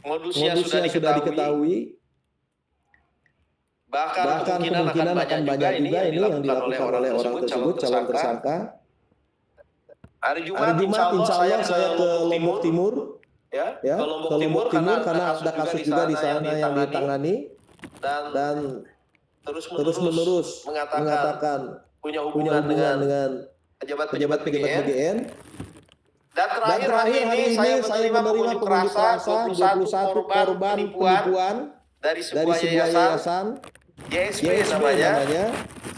modusnya sudah diketahui, bahkan kemungkinan akan banyak juga ini yang dilakukan oleh orang tersebut, calon tersangka. Hari Jumat insya Allah saya ke Lombok Timur, ya, ke Lombok Timur karena ada kasus juga di sana yang ditangani dan terus-menerus mengatakan punya hubungan dengan pejabat BGN. Dan terakhir hari ini saya menerima pengunjuk rasa 21 korban penipuan dari sebuah yayasan YSP namanya.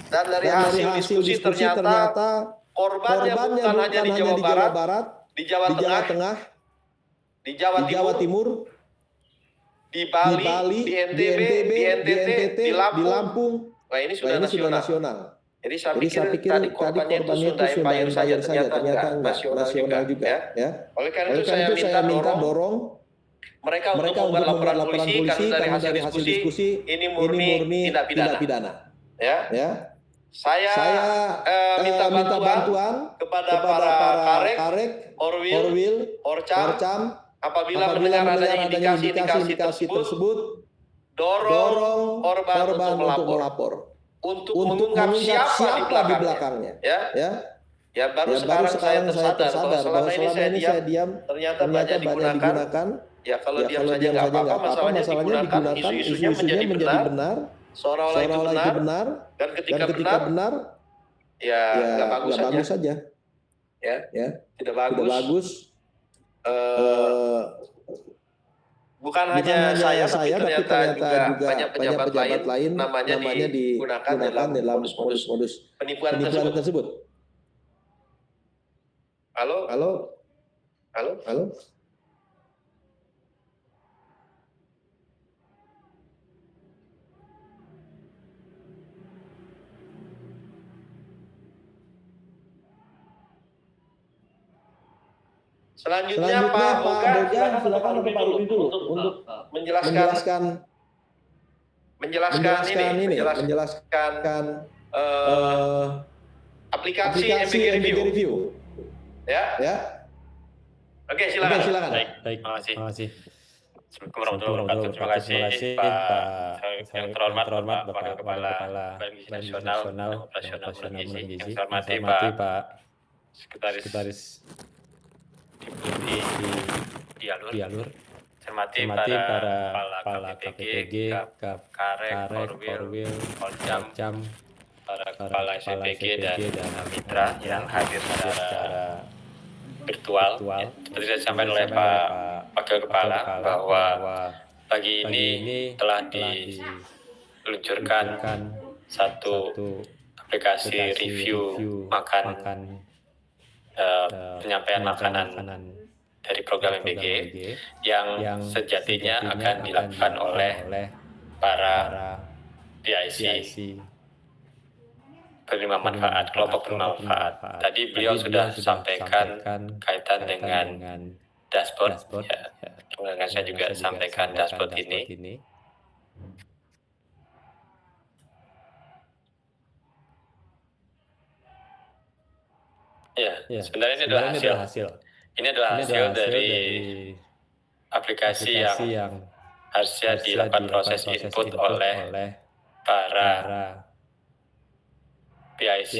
Dan dari hasil diskusi ternyata korbannya bukan hanya di Jawa Barat, di Jawa Tengah, di Jawa Timur, di Bali, di NTB, di NTT, di Lampung. Wah, ini sudah nasional. Jadi saya pikir tadi korbannya itu Sunda Empire saja, ternyata enggak, nasional juga. Ya. Oleh karena itu saya minta dorong mereka untuk membuat laporan polisi karena dari hasil diskusi ini murni tindak pidana. Ya. Saya minta bantuan kepada para Karek, Orwil, Orcam, apabila mendengar adanya indikasi tersebut, dorong korban untuk melapor. Untuk mengungkap siapa di belakangnya. Ya, baru sekarang saya tersadar bahwa selama ini saya diam, ternyata banyak digunakan. Ya, kalau diam saja nggak apa-apa, masalahnya digunakan, isu-isunya menjadi benar, seolah-olah itu benar, dan ketika benar, ya nggak bagus saja. Ya, tidak bagus. Bukan hanya saya, tapi ternyata juga banyak pejabat lain namanya digunakan dalam modus penipuan tersebut. Halo. Selanjutnya Pak Boga, silakan Pak Rudi dulu untuk menjelaskan aplikasi MBG Review. Ya. Oke, silakan. Baik. Terima kasih. Assalamualaikum warahmatullahi wabarakatuh. Terima kasih Pak yang terhormat Bapak Wakil Kepala Badan Gizi Nasional dan Operasional Bulan Gizi. Yang saya hormati Pak Sekretaris Deputi Dialur. Saya hormati para kepala KPPG, Karek, Korwil, Polcam, para kepala SPPG dan mitra yang hadir secara virtual. Seperti saya sampaikan oleh Pak Wakil Kepala bahwa pagi ini telah diluncurkan satu aplikasi review makan penyampaian makanan dari program MBG yang sejatinya akan dilakukan oleh para PIC penerima manfaat, kelompok penerima manfaat. Tadi beliau sudah sampaikan kaitan dengan dashboard. Ya. Kemudian saya juga sampaikan dashboard ini. Ya, sebenarnya ini adalah hasil. Ini adalah hasil dari aplikasi yang harusnya dilakukan proses input oleh para PIC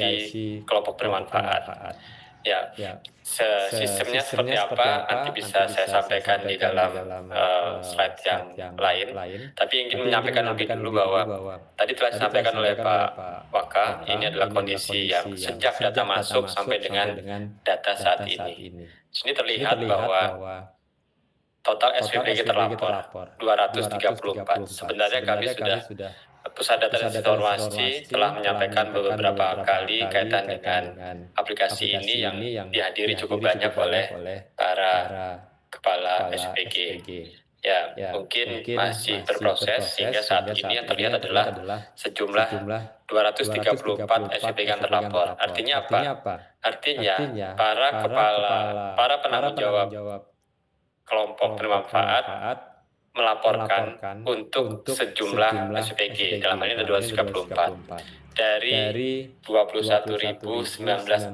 kelompok bermanfaat. Ya, sistemnya seperti apa nanti bisa saya sampaikan di dalam slide yang lain. Tapi ingin menyampaikan lebih dulu bahwa tadi telah disampaikan oleh Pak Waka, ini adalah kondisi yang sejak data masuk sampai dengan data saat ini. Di sini terlihat bahwa total SPPG terlapor 234. Sebenarnya kami sudah Pusat Data dan Informasi telah menyampaikan beberapa kali kaitan dengan aplikasi ini yang dihadiri cukup banyak oleh para kepala SPG. Ya, mungkin masih berproses sehingga saat ini yang terlihat adalah sejumlah 234 SPPG yang terlapor. Artinya apa? Artinya para penanggung jawab kelompok bermanfaat melaporkan untuk sejumlah SPG, dalam hal ini ada 234. Dari 21.019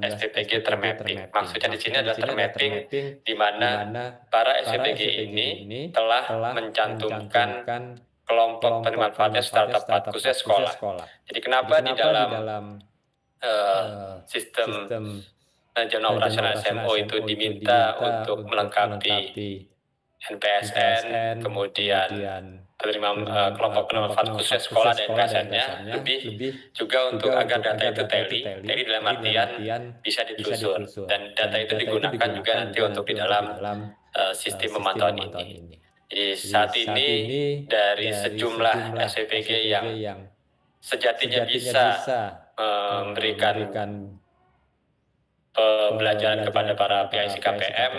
SPPG termapping. Maksudnya di sini adalah termapping di mana para SPPG ini telah mencantumkan kelompok penerima manfaatnya startup khususnya sekolah. Jadi kenapa di dalam sistem manajemen operasional SMO itu diminta untuk melengkapi NPSN, kemudian penerima kelompok penerima manfaat khususnya sekolah dan NPSN-nya, lebih juga untuk agar data itu tally dalam artian bisa ditelusur, dan data itu digunakan juga nanti untuk di dalam sistem pemantauan ini. Jadi saat ini dari sejumlah SPPG yang sejatinya bisa memberikan pembelajaran kepada para PIC KPM,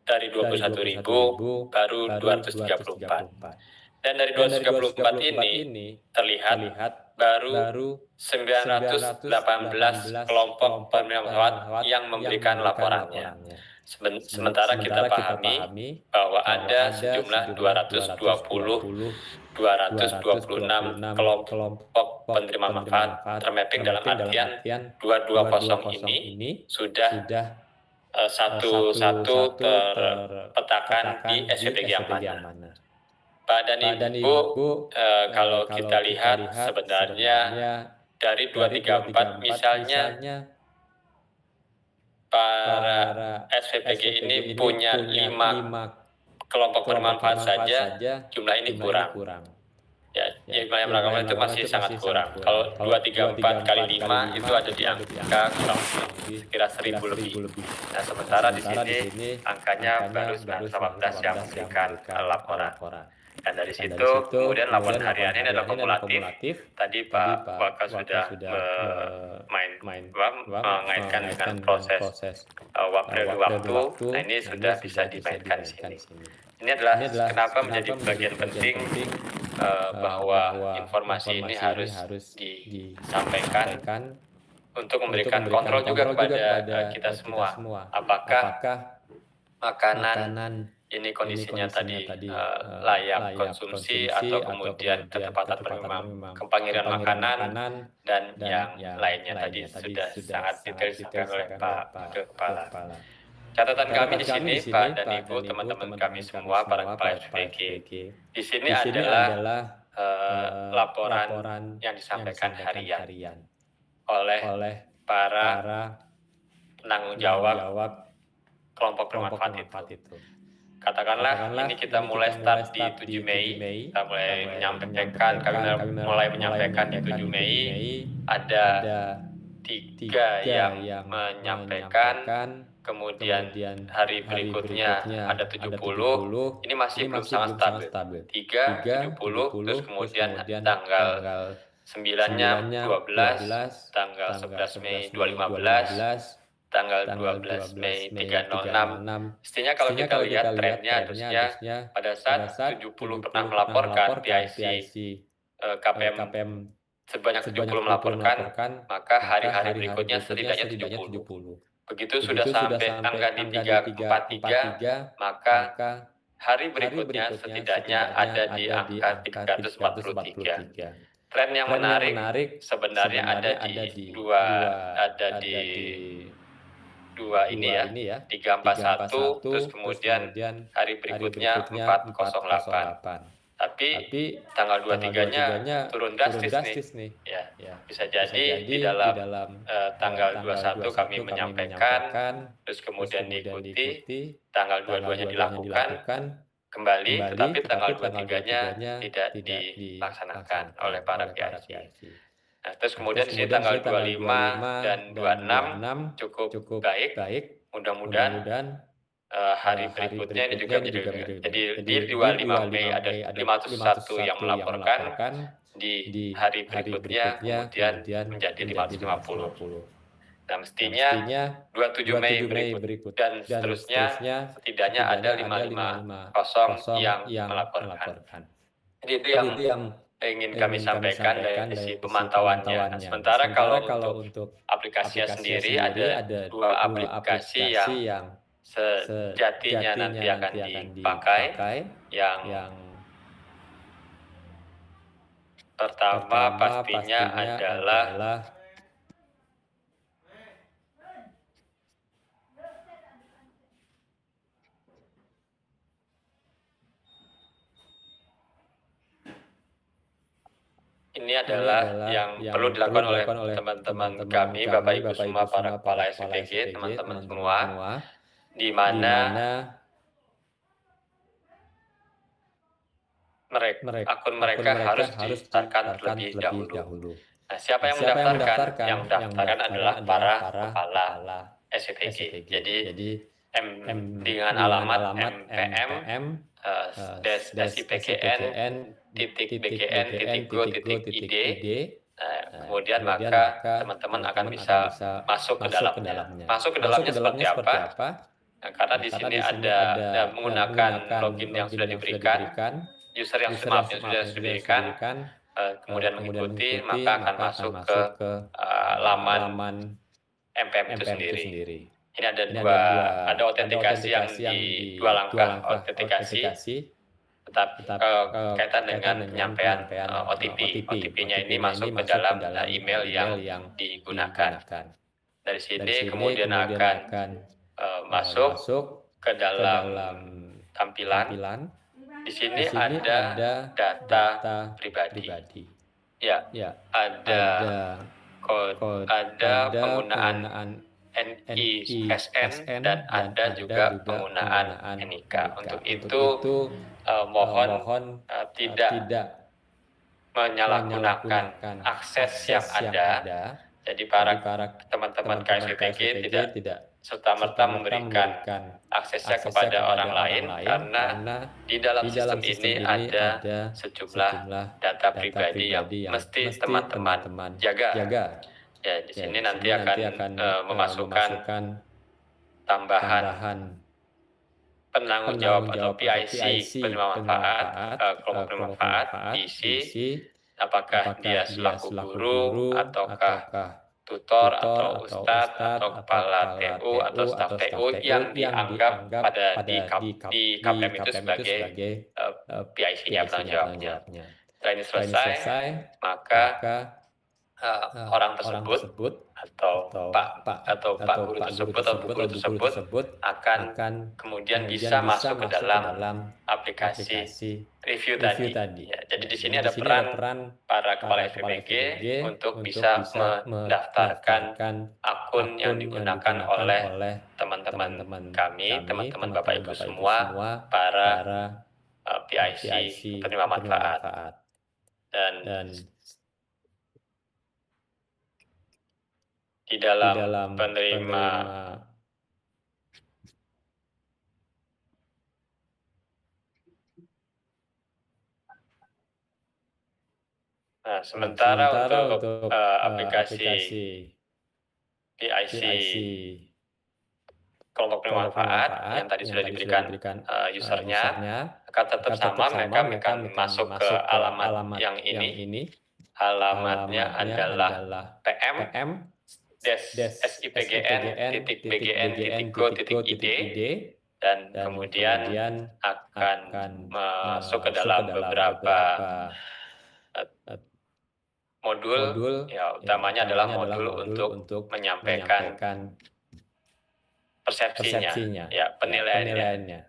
dari 21.000 baru 234. Dan dari 234 ini terlihat baru 918 kelompok penerima manfaat yang memberikan laporannya. Sementara kita pahami bahwa ada sejumlah 226 kelompok penerima manfaat termapping, dalam artian 220 ini sudah satu-satu terpetakan di SPPG yang mana. Pak dan Ibu, kalau kita lihat sebenarnya dari 234 misalnya para SPPG ini punya 5 kelompok bermanfaat saja, jumlah ini kurang. Ya, jumlah yang melakukan itu masih sangat kurang. Kalau 234 kali 5 itu ada di angka kurang lebih kira 1.000 lebih. Nah, sementara di sini angkanya baru 918 yang memberikan laporan. Dan dari situ kemudian laporan harian ini adalah kumulatif. Tadi Pak Waka sudah mengaitkan dengan proses waktu. Nah, ini sudah bisa dimainkan di sini. Ini adalah kenapa menjadi bagian penting bahwa informasi ini harus disampaikan untuk memberikan kontrol juga kepada kita semua. Apakah makanan ini kondisinya tadi layak konsumsi atau kemudian ketepatan pengiriman makanan dan yang lainnya tadi sudah sangat detail disampaikan oleh Pak Kepala. Catatan kami di sini, Pak dan Ibu, teman-teman kami semua, para kepala SPPG, di sini adalah laporan yang disampaikan harian oleh para penanggung jawab kelompok bermanfaat itu. Katakanlah ini kita mulai start di 7 Mei, kita mulai menyampaikan, kami mulai menyampaikan di 7 Mei, ada 3 yang menyampaikan, kemudian hari berikutnya ada 70, ini masih belum sangat stabil. 3, 70, terus kemudian tanggal 9-nya 12, tanggal 11 Mei 215, tanggal 12 Mei 306. Mestinya kalau kita lihat trennya harusnya pada saat 70 pernah melaporkan PIC KPM sebanyak 70 melaporkan, maka hari-hari berikutnya setidaknya 70. Begitu sudah sampai angka di 343, maka hari berikutnya setidaknya ada di angka 343. Tren yang menarik sebenarnya ada di dua ini ya, 341, terus kemudian hari berikutnya 408. Tapi tanggal 23-nya turun drastis nih. Ya, bisa jadi di dalam tanggal 21 kami menyampaikan, terus kemudian diikuti, tanggal 22-nya dilakukan kembali, tetapi tanggal 23-nya tidak dilaksanakan oleh para PIC. Nah, terus kemudian di sini tanggal 25 dan 26 cukup baik. Mudah-mudahan hari berikutnya ini juga jadi di 25 Mei ada 501 yang melaporkan, di hari berikutnya kemudian menjadi 550. Nah, mestinya 27 Mei berikut dan seterusnya setidaknya ada 550 yang melaporkan. Jadi itu yang ingin kami sampaikan dari sisi pemantauannya. Nah, sementara kalau untuk aplikasinya sendiri ada 2 aplikasi yang sejatinya nanti akan dipakai. Yang pertama pastinya adalah ini adalah yang perlu dilakukan oleh teman-teman kami, Bapak Ibu semua, para kepala SPG, teman-teman semua, di mana akun mereka harus didaftarkan terlebih dahulu. Nah, siapa yang mendaftarkan? Yang mendaftarkan adalah para kepala SPG. Jadi dengan alamat mpm SIPGN.bgn.go.id. Kemudian maka teman-teman akan bisa masuk ke dalamnya. Masuk ke dalamnya seperti apa? Nah, karena di sini ada menggunakan login yang sudah diberikan, user yang sudah diberikan, kemudian mengikuti, maka akan masuk ke laman mpm itu sendiri. Ini ada autentikasi yang di 2 langkah autentikasi, tetapi kaitan dengan penyampaian OTP. OTP-nya ini masuk ke dalam email yang digunakan. Dari sini kemudian akan masuk ke dalam tampilan. Di sini ada data pribadi. Ya, ada penggunaan NISN dan ada juga penggunaan NIK. Untuk itu mohon tidak menyalahgunakan akses yang ada. Jadi para teman-teman KSPG tidak serta-merta memberikan aksesnya kepada orang lain, karena di dalam sistem ini ada sejumlah data pribadi yang mesti teman-teman jaga. Ya, di sini nanti akan memasukkan tambahan penanggung jawab atau PIC, penerima manfaat, kelompok penerima manfaat, diisi apakah dia selaku guru, ataukah tutor, atau ustadz, atau kepala TU, atau staf TU yang dianggap di KPM itu sebagai PIC-nya, penanggung jawabnya. Setelah ini selesai, maka orang tersebut atau Pak guru tersebut atau Bu guru tersebut akan kemudian bisa masuk ke dalam aplikasi review tadi. Ya, jadi di sini ada peran para kepala SPG untuk bisa mendaftarkan akun yang digunakan oleh teman-teman kami, teman-teman Bapak Ibu semua, para PIC penerima manfaat. Dan di dalam penerima sementara untuk aplikasi PIC kelompok penerima manfaat yang tadi sudah diberikan usernya, akan tetap sama, mereka akan masuk ke alamat yang ini. Alamatnya adalah pm-sipgn.bgn.go.id, dan kemudian akan masuk ke dalam beberapa modul. Ya, utamanya adalah modul untuk menyampaikan persepsinya, ya, penilaiannya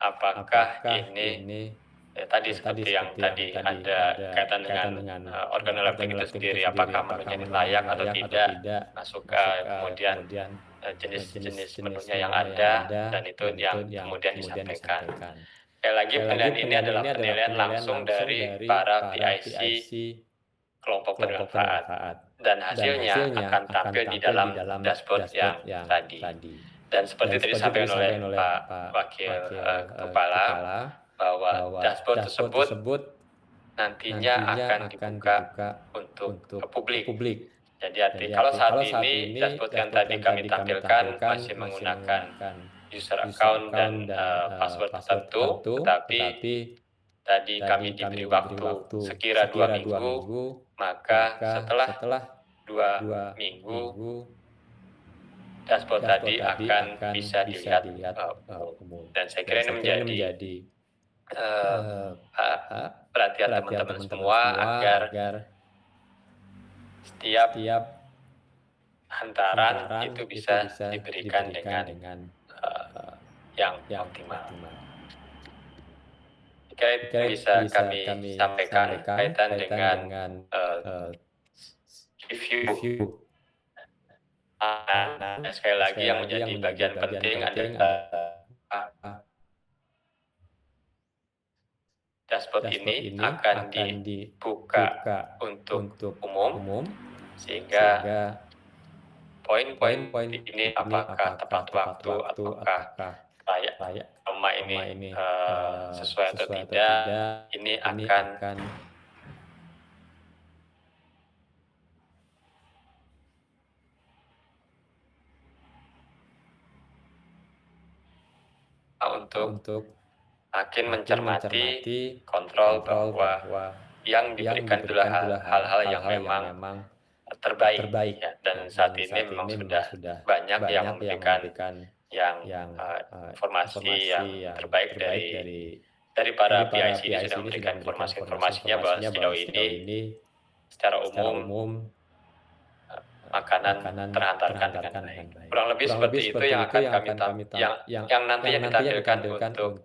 apakah ini tadi seperti yang tadi ada kaitan dengan organoleptik itu sendiri, apakah menunya ini layak atau tidak, masuk kemudian jenis-jenis menunya yang ada, dan itu yang kemudian disampaikan. Sekali lagi, penilaian ini adalah penilaian langsung dari para PIC kelompok penerima manfaat, dan hasilnya akan tampil di dalam dashboard yang tadi. Dan seperti tadi disampaikan oleh Pak Wakil Kepala, bahwa dashboard tersebut nantinya akan dibuka untuk publik. Jadi kalau saat ini dashboard yang tadi kami tampilkan masih menggunakan user account dan password tertentu, tetapi tadi kami diberi waktu sekira 2 minggu, maka setelah 2 minggu dashboard tadi akan bisa dilihat umum. Dan saya kira ini menjadi perhatian teman-teman semua agar setiap hantaran itu bisa diberikan dengan yang optimal. Kira bisa kami sampaikan kaitan dengan review. Sekali lagi yang menjadi bagian penting adalah dashboard ini akan dibuka untuk umum, sehingga poin-poin ini apakah tepat waktu, apakah layak sama ini sesuai atau tidak, ini akan untuk makin mencermati kontrol bahwa yang diberikan itulah hal-hal yang memang terbaik ya. Dan saat ini memang sudah banyak yang memberikan informasi yang terbaik dari para PIC ini sudah memberikan informasinya bahwa sejauh ini secara umum makanan terhantarkan dengan baik. Kurang lebih seperti itu yang akan yang nantinya ditampilkan untuk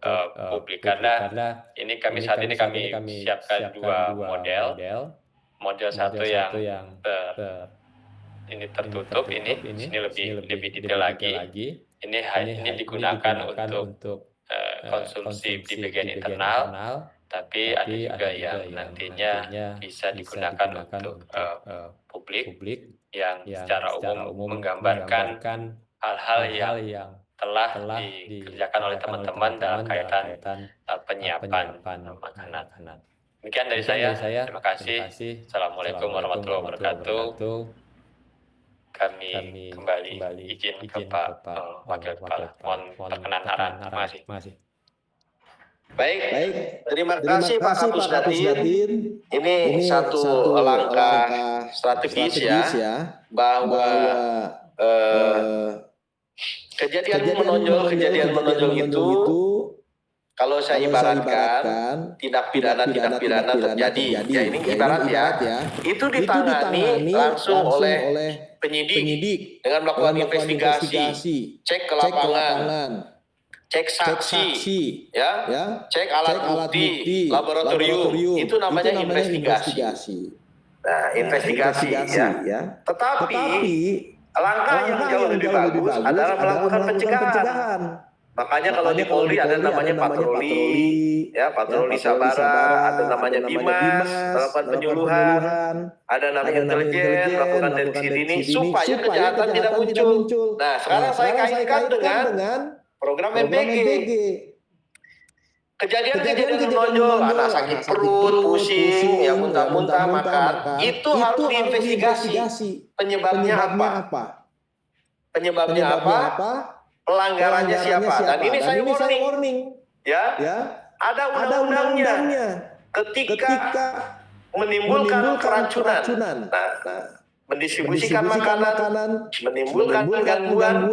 publik, karena ini saat ini kami siapkan dua model satu yang ini tertutup, ini sini lebih detail lagi. Ini digunakan untuk konsumsi di bagian internal, tapi ada juga yang nantinya bisa digunakan untuk publik yang secara umum menggambarkan hal-hal yang telah dikerjakan oleh teman-teman dalam kaitan penyiapan makanan. Demikian dari saya. Terima kasih. Assalamualaikum warahmatullahi wabarakatuh. Kami kembali izin ke Pak Wakil Kepala. Mohon perkenan arahan. Terima kasih. Baik. Terima kasih Pak Kapus Datin. Ini satu langkah strategis ya, bahwa kejadian menonjol itu, kalau saya ibaratkan tindak pidana terjadi. Ya ini ibarat ya. Itu ditangani langsung oleh penyidik dengan melakukan investigasi, cek ke lapangan, cek saksi, ya, cek alat bukti, laboratorium, itu namanya investigasi. Nah, investigasi ya. Tetapi langkah yang jauh lebih bagus adalah melakukan pencegahan. Makanya kalau di Polri ada namanya patroli, ya, patroli sabara, ada namanya Bimas, melakukan penyuluhan, ada namanya intelijen, melakukan deteksi dini supaya kejahatan tidak muncul. Nah, sekarang saya kaitkan dengan program MBG. Kejadian menonjol, anak sakit perut, pusing, ya muntah-muntah makan, itu harus diinvestigasi. Penyebabnya apa? Pelanggarannya siapa? Dan ini saya warning. Ya. Ada undang-undangnya. Ketika menimbulkan keracunan. Nah, mendistribusikan makanan, menimbulkan gangguan,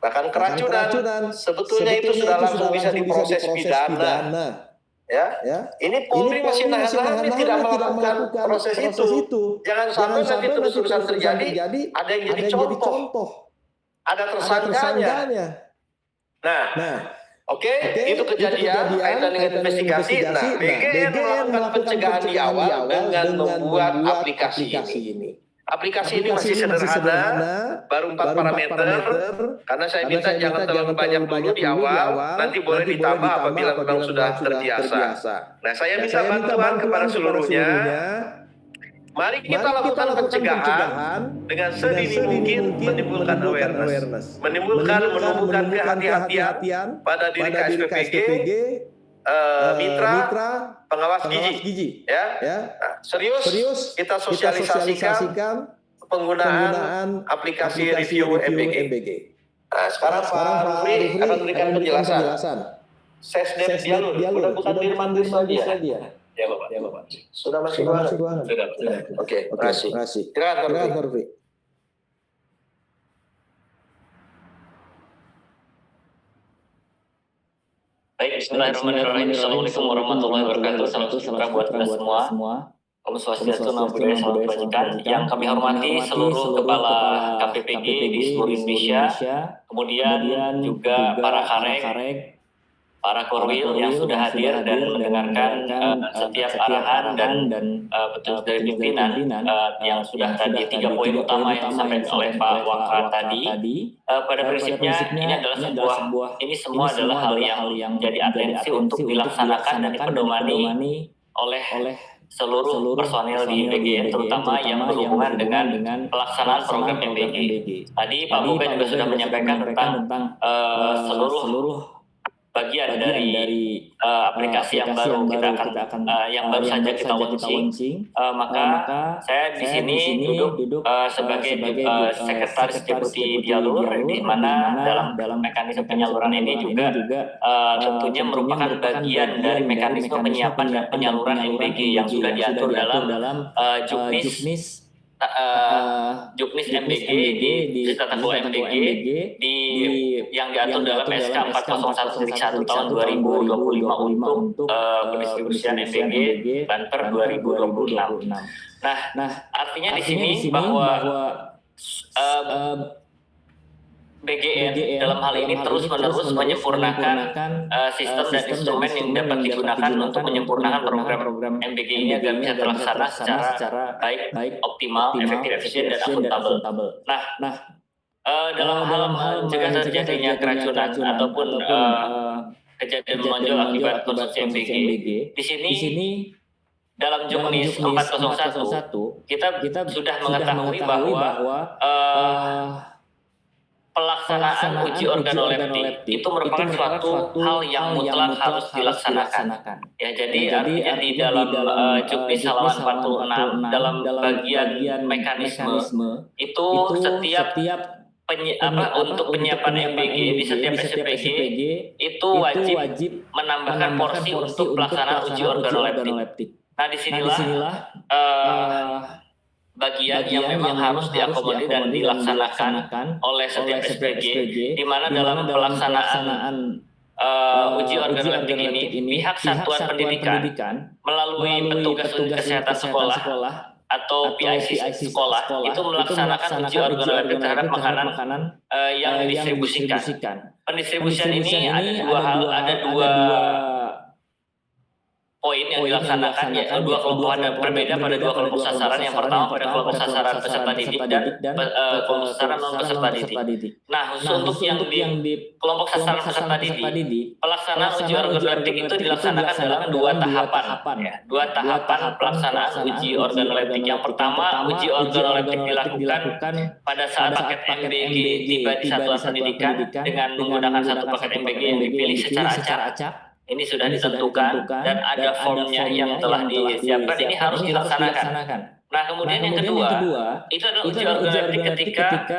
bahkan keracunan, sebetulnya itu sudah langsung bisa diproses pidana. Ya. Ini Polri masih nahan-nahan tidak melakukan proses itu. Jangan sampai nanti terus-terusan terjadi, ada yang jadi contoh, ada tersangkanya. Nah, oke, itu kejadian kaitan dengan investigasi. Nah, BGN melakukan pencegahan di awal dengan membuat aplikasi ini. Aplikasi ini masih sederhana, baru 4 parameter, karena saya minta jangan terlalu banyak dulu di awal, nanti boleh ditambah apabila memang sudah terbiasa. Nah, saya minta bantuan kepada seluruhnya. Mari kita lakukan pencegahan dengan sedini mungkin, menimbulkan awareness, menumbuhkan kehati-hatian pada diri KSPPG, mitra, pengawas gizi, ya. Nah, serius kita sosialisasikan penggunaan aplikasi review MBG. Nah, sekarang Pak Rufri akan memberikan penjelasan. Sesdep Dialog, udah bukan Dirman lagi ya? Ya Bapak. Sudah masuk ruangan? Sudah. Oke, terima kasih. Silakan Pak Rufri. Bismillahirrahmanirrahim. Assalamualaikum warahmatullahi wabarakatuh. Salam sejahtera buat kita semua. Om Swastiastu, Namo Buddhaya, Salam Kebajikan. Yang kami hormati seluruh kepala KPPG di seluruh Indonesia, kemudian juga para karek, para korwil yang sudah hadir dan mendengarkan setiap arahan dan petunjuk dari pimpinan yang sudah tadi 3 poin utama yang disampaikan oleh Pak Waka tadi. Pada prinsipnya ini semua adalah hal yang menjadi atensi untuk dilaksanakan dan dipedomani oleh seluruh personil di MBG, terutama yang berhubungan dengan pelaksanaan program MBG. Tadi Pak Boga juga sudah menyampaikan tentang seluruh bagian dari aplikasi yang baru kita akan yang baru saja kita launching. Maka saya di sini duduk sebagai sekretaris deputi Jalur, di mana dalam mekanisme penyaluran ini juga tentunya merupakan bagian dari mekanisme penyiapan dan penyaluran MBG yang sudah diatur dalam Juknis MBG di Tata Kelola MBG yang diatur dalam SK 401/1 tahun 2025 untuk pendistribusian MBG Banper 2026. Nah, artinya di sini bahwa BGN dalam hal ini terus-menerus menyempurnakan sistem dan instrumen yang dapat digunakan untuk menyempurnakan program MBG ini agar bisa terlaksana secara baik, optimal, efektif, efisien, dan akuntabel. Nah, dalam hal mencegah terjadinya keracunan ataupun kejadian menonjol akibat konsumsi MBG, di sini dalam Juknis 401 kita sudah mengetahui bahwa pelaksanaan uji organoleptik itu merupakan suatu hal yang mutlak harus dilaksanakan. Ya, jadi artinya di dalam Juknis halaman 46 dalam bagian mekanisme itu setiap untuk penyiapan MBG di setiap SPG itu wajib menambahkan porsi untuk pelaksanaan uji organoleptik. Nah, disinilah bagian yang memang harus diakomodir dan dilaksanakan oleh setiap SPG, di mana dalam pelaksanaan uji organoleptik ini pihak satuan pendidikan melalui petugas kesehatan sekolah atau PIC sekolah itu melaksanakan uji organoleptik terhadap makanan yang didistribusikan. Pendistribusian ini ada dua poin yang dilaksanakan, yaitu dua kelompok berbeda pada dua kelompok sasaran. Yang pertama pada kelompok sasaran peserta didik dan kelompok sasaran non peserta didik. Nah, khusus untuk yang di kelompok sasaran peserta didik, pelaksanaan uji organoleptik itu dilaksanakan dalam dua tahapan. Dua tahapan pelaksanaan uji organoleptik. Yang pertama, uji organoleptik dilakukan pada saat paket MBG tiba di satuan pendidikan dengan menggunakan satu paket MBG yang dipilih secara acak. Ini sudah ditentukan dan ada formnya yang telah disiapkan. Ini harus dilaksanakan. Nah, kemudian yang kedua itu adalah uji organoleptik ketika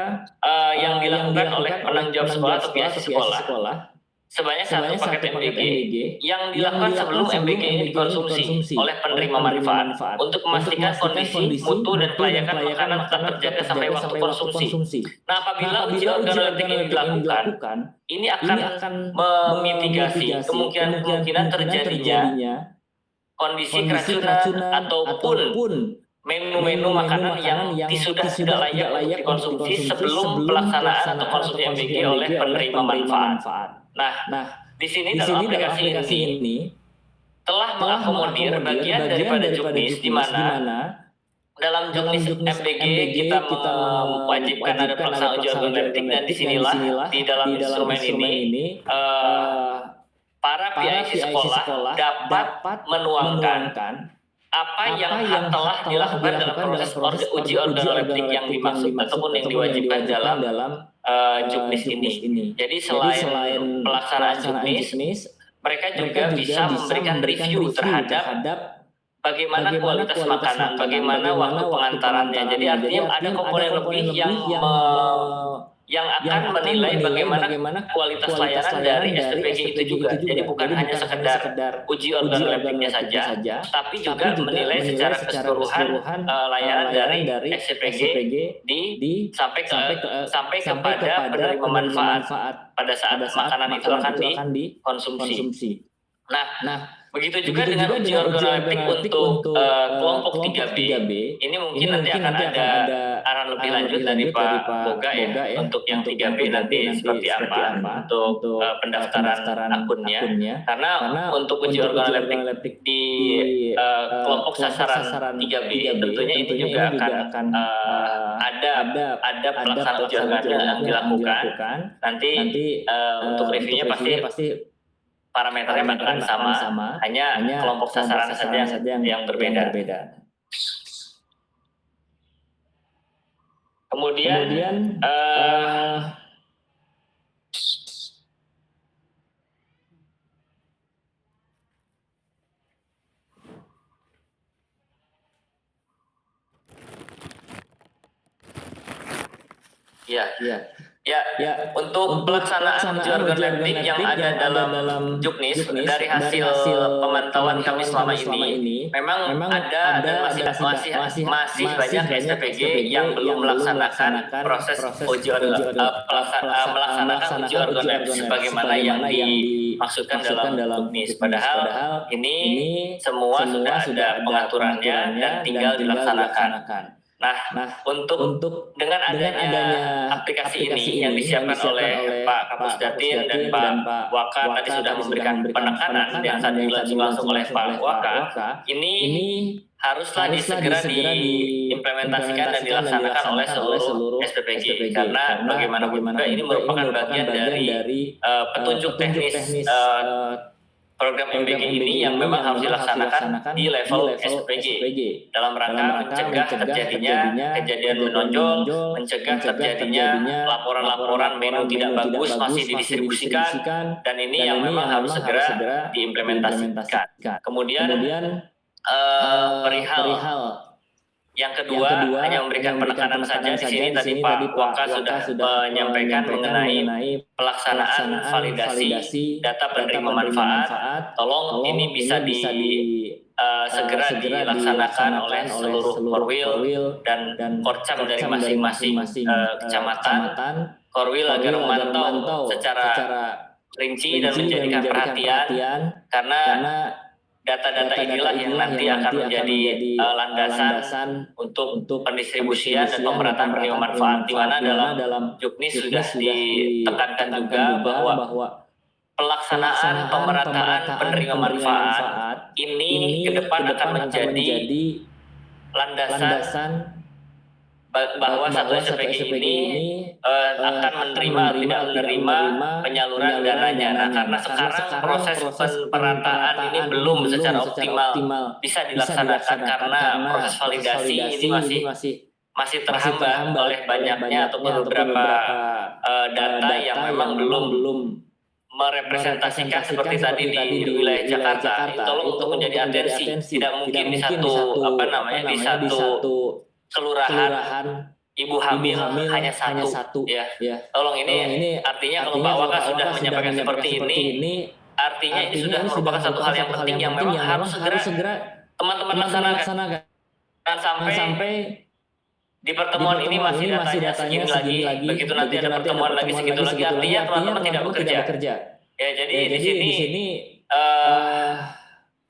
yang dilakukan oleh penanggung jawab sekolah atau PIC sekolah sebanyak satu paket MBG yang dilakukan sebelum MBG ini dikonsumsi oleh penerima manfaat untuk memastikan kondisi, mutu, dan kelayakan makanan tetap terjaga sampai waktu konsumsi. Nah, apabila uji organoleptik ini dilakukan, ini akan memitigasi kemungkinan terjadinya kondisi keracunan ataupun menu-menu makanan yang sudah tidak layak untuk dikonsumsi sebelum pelaksanaan atau konsumsi MBG oleh penerima manfaat. Nah, di sini dalam aplikasi ini telah mengakomodir bagian daripada Juknis, di mana dalam Juknis MBG kita mewajibkan ada pelaksanaan uji organoleptik, dan disinilah di dalam instrumen ini para PIC sekolah dapat menuangkan apa yang telah dilakukan dalam proses uji organoleptik yang dimaksud ataupun yang diwajibkan dalam Juknis ini. Jadi selain pelaksanaan Juknis, mereka juga bisa memberikan review terhadap bagaimana kualitas makanan, bagaimana waktu pengantarannya. Jadi artinya ada komponen lebih yang akan menilai bagaimana kualitas layanan dari SPPG itu juga. Jadi bukan hanya sekedar uji organoleptiknya saja, tapi juga menilai secara keseluruhan layanan dari SPPG sampai kepada penerima manfaat pada saat makanan itu akan dikonsumsi. Nah, begitu juga dengan uji organoleptik untuk kelompok 3B, ini mungkin nanti akan ada arahan lebih lanjut dari Pak Boga ya, untuk yang 3B nanti seperti apa untuk pendaftaran akunnya. Karena untuk uji organoleptik di kelompok sasaran 3B, tentunya ini juga akan ada pelaksanaan uji organoleptik yang dilakukan. Nanti untuk reviewnya pasti parameternya akan sama, hanya kelompok sasaran saja yang berbeda. Kemudian untuk pelaksanaan uji organoleptik yang ada dalam Juknis dari hasil pemantauan kami selama ini, memang ada dan masih banyak SPPG yang belum melaksanakan proses uji melaksanakan uji organoleptik sebagaimana yang dimaksudkan dalam Juknis. Padahal ini semua sudah ada pengaturannya dan tinggal dilaksanakan. Nah, untuk dengan adanya aplikasi ini yang disiapkan oleh Pak Kapus Datin dan Pak Waka tadi sudah memberikan penekanan yang tadi langsung oleh Pak Waka, ini haruslah segera diimplementasikan dan dilaksanakan oleh seluruh SPPG karena bagaimanapun juga ini merupakan bagian dari petunjuk teknis program MBG ini yang memang harus dilaksanakan di level SPG dalam rangka mencegah terjadinya kejadian menonjol, mencegah terjadinya laporan-laporan menu tidak bagus masih didistribusikan, dan ini yang memang harus segera diimplementasikan. Kemudian perihal yang kedua hanya memberikan penekanan saja di sini. Tadi Pak Waka sudah menyampaikan mengenai pelaksanaan validasi data penerima manfaat. Tolong ini bisa segera dilaksanakan oleh seluruh Korwil dan Korcam dari masing-masing kecamatan. Korwil agar memantau secara rinci dan menjadikan perhatian karena data-data inilah yang nanti akan menjadi landasan untuk pendistribusian dan pemerataan penerima manfaat, di mana dalam Juknis sudah ditekankan juga bahwa pelaksanaan pemerataan penerima manfaat ini ke depan akan menjadi landasan bahwa satu SPG ini akan menerima atau tidak menerima penyaluran dananya. Nah, karena sekarang proses pemerataan ini belum secara optimal bisa dilaksanakan karena proses validasi ini masih terhambat oleh banyaknya ataupun beberapa data yang memang belum merepresentasikan seperti tadi di wilayah Jakarta. Ini tolong untuk menjadi atensi. Tidak mungkin di satu kelurahan ibu hamil hanya satu ya. Tolong ini artinya kalau Pak Waka sudah menyampaikan seperti ini, artinya ini sudah merupakan satu hal yang penting yang memang harus segera teman-teman laksanakan. Dan sampai di pertemuan ini masih datanya segini lagi, begitu nanti ada pertemuan lagi segitu lagi, artinya teman-teman tidak bekerja. Ya, jadi di sini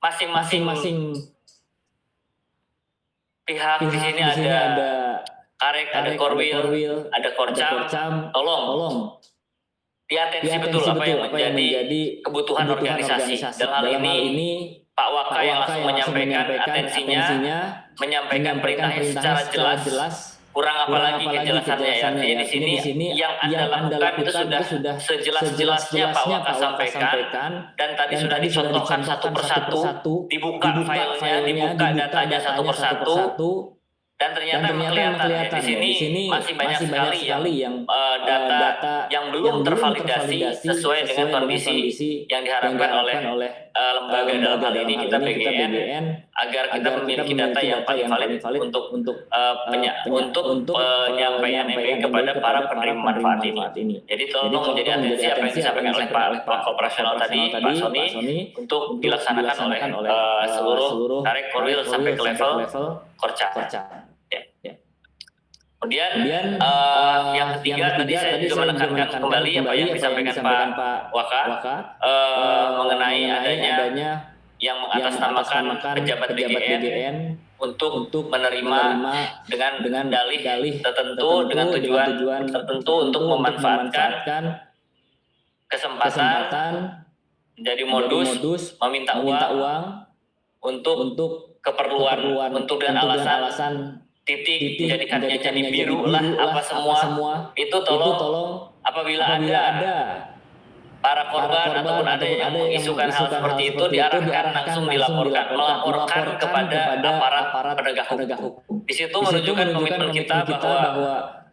masing-masing pihak di sini ada Karek, ada Korwil, ada Korcam. Tolong diatensi betul apa yang menjadi kebutuhan organisasi. Dalam hal ini Pak Waka yang langsung menyampaikan atensinya, menyampaikan perintahnya secara jelas. Kurang apalagi kejelasannya ya. Artinya di sini yang Anda lakukan itu sudah sejelas-jelasnya Pak Waka sampaikan, dan tadi sudah dicontohkan satu persatu, dibuka filenya, dibuka datanya satu persatu. Dan ternyata kelihatan ya, di sini masih banyak sekali yang data yang belum tervalidasi sesuai dengan kondisi yang diharapkan oleh lembaga, dalam hal ini kita PGN, agar kita memiliki data yang paling valid untuk penyampaian MBG kepada para penerima manfaat ini. Jadi tolong menjadi atensi apa yang disampaikan oleh Pak Operasional tadi, Pak Sony, untuk dilaksanakan oleh seluruh Karek, Korwil sampai ke level Korcam. Kemudian yang ketiga tadi saya juga menekankan kembali apa yang disampaikan Pak Waka mengenai adanya yang mengatasnamakan pejabat BGN untuk menerima dengan dalih tertentu dengan tujuan tertentu untuk memanfaatkan kesempatan menjadi modus meminta uang untuk keperluan untuk dengan alasan titik menjadikannya jadi biru lah apa semua itu tolong apabila ada para korban ataupun ada yang mengisukan hal seperti itu diarahkan langsung melaporkan kepada aparat penegak hukum. Di situ menunjukkan komitmen kita bahwa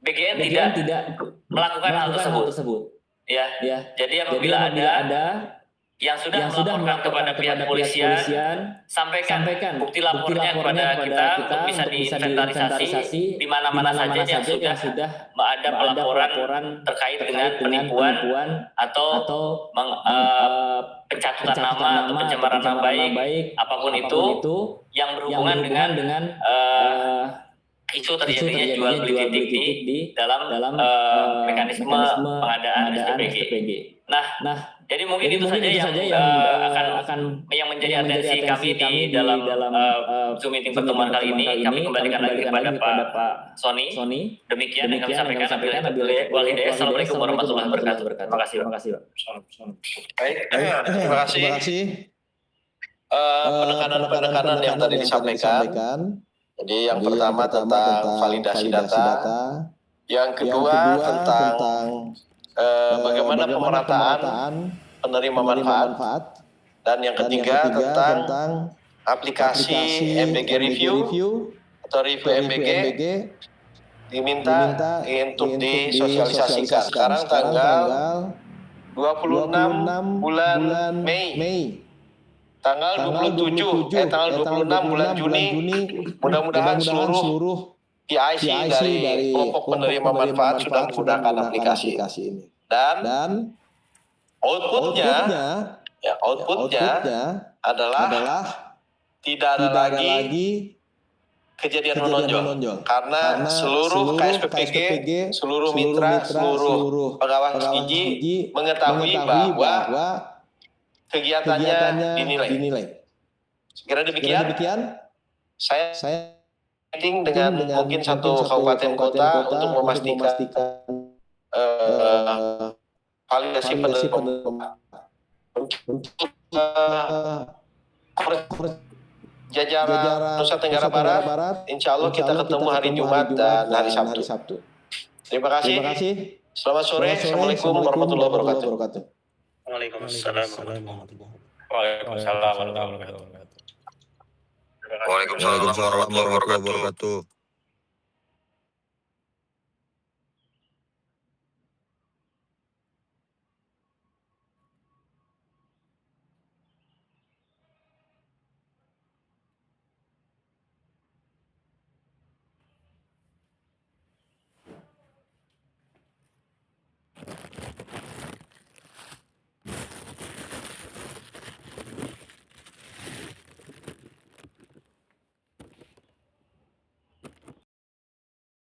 BGN tidak melakukan hal tersebut. Ya. Jadi apabila ada yang sudah melaporkan kepada pihak polisian, sampaikan bukti lapornya kepada kita untuk bisa diinventarisasi di mana-mana saja yang sudah ada pelaporan terkait dengan penipuan atau pencatutan nama atau pencemaran nama baik apapun itu yang berhubungan dengan isu terjadinya jual beli titik di dalam mekanisme pengadaan SPPG. Nah, jadi mungkin itu saja yang akan yang menjadi atensi kami di dalam Zoom meeting pertemuan kali ini. Kami kembalikan lagi kepada Pak Sony. Demikian yang kami sampaikan. Wal hidayah. Assalamualaikum warahmatullahi wabarakatuh. Terima kasih, Pak. Baik, terima kasih. Penekanan yang tadi disampaikan. Jadi yang pertama tentang validasi data, yang kedua tentang bagaimana pemerataan penerima manfaat, dan yang ketiga tentang aplikasi MBG Review atau Review MBG diminta untuk disosialisasikan. Sekarang tanggal 26 bulan Mei. Tanggal 26 bulan Juni, mudah-mudahan seluruh PIC dari kelompok penerima manfaat sudah menggunakan aplikasi ini. Dan outputnya adalah tidak ada lagi kejadian menonjol. Karena seluruh KSPPG, seluruh mitra, seluruh pengawas gizi mengetahui bahwa kegiatannya dinilai. Sekira demikian, saya meeting dengan mungkin satu kabupaten kota untuk memastikan validasi penerima jajaran Nusa Tenggara Barat. Insya Allah kita ketemu hari Jumat dan hari Sabtu. Terima kasih. Selamat sore. Assalamualaikum warahmatullahi wabarakatuh. Waalaikumsalam warahmatullahi wabarakatuh. Waalaikumsalam warahmatullahi wabarakatuh.